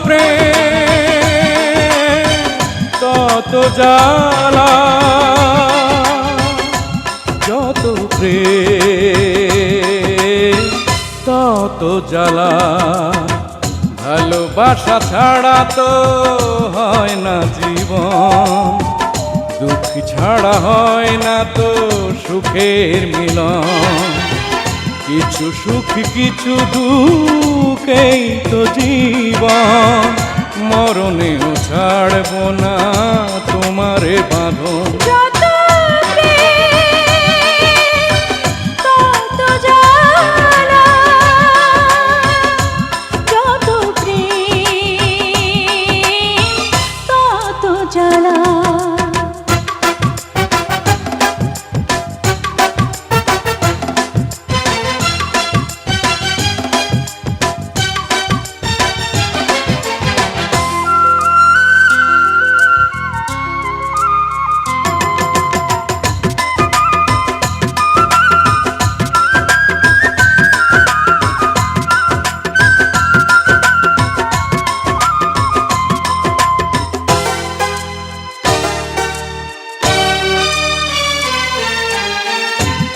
প্রেম তত জ্বালা, যত প্রেম তত জ্বালা। ভালোবাসা ছাড়া তো হয় না জীবন, দুঃখ ছাড়া হয় না তো সুখের মিলন। কিছু সুখ কিছু দুঃখেই তো জীবন, মরণেও ছাড়ব না তোমারে বাঁধন।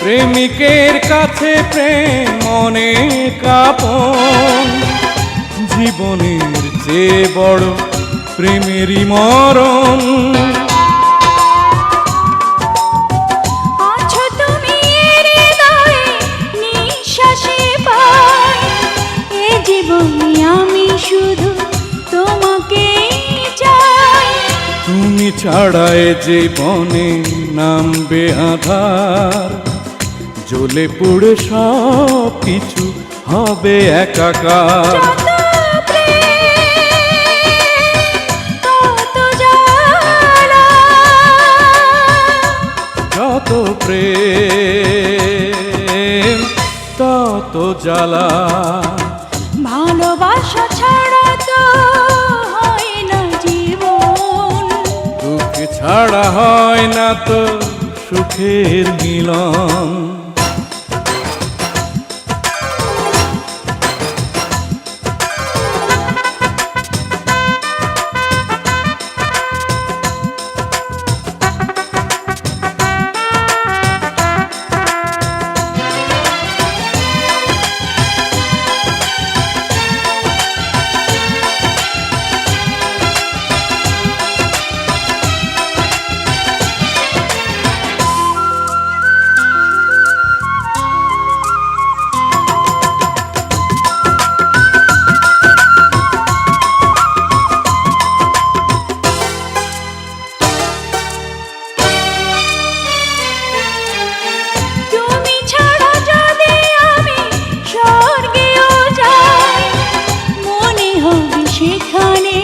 প্রেমিকের কাছে প্রেম অনেক আপন, জীবনের চেয়ে বড় প্রেমেরই মরণ। আছো তুমি হৃদয়ে নিঃশ্বাসে পাই, এ জীবনে আমি শুধু তোমাকে চাই। তুমি ছাড়ায় জীবনে নামবে আধার, জ্বলে পুড়ে সব কিছু হবে একাকার। যত প্রেম তত জ্বালা, ভালোবাসা ছাড়া তো হয় না জীবন, দুঃখ ছাড়া হয় না তো সুখের মিলন। সেখানে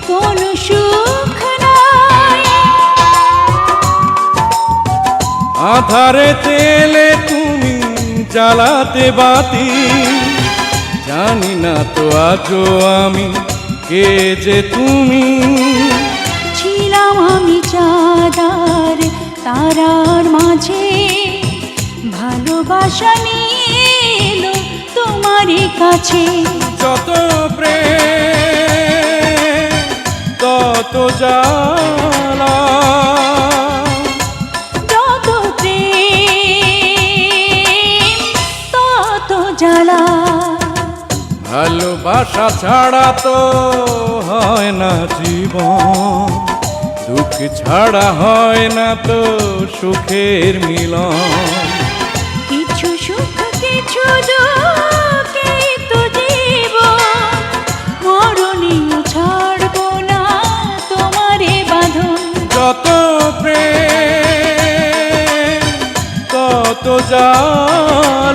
কোনো সুখ নাই, আধারে তেলে তুমি জ্বালাতে বাতি, জানি না তো আজও আমি কে যে তুমি। ছিলাম আমি চাঁদার তারার মাঝে, ভালোবাসা নিয়ে এলো তোমারই কাছে। যত প্রেম তত জ্বালা, যত প্রেম তত জ্বালা। ভালোবাসা ছাড়া তো হয় না জীবন, দুঃখ ছাড়া হয় না তো সুখের মিলন। কিছু সুখ কিছু দুঃখে তো জীবন, মরণেও ছাড়বো না তোমারে বাঁধন। যত প্রেম তত জ্বালা,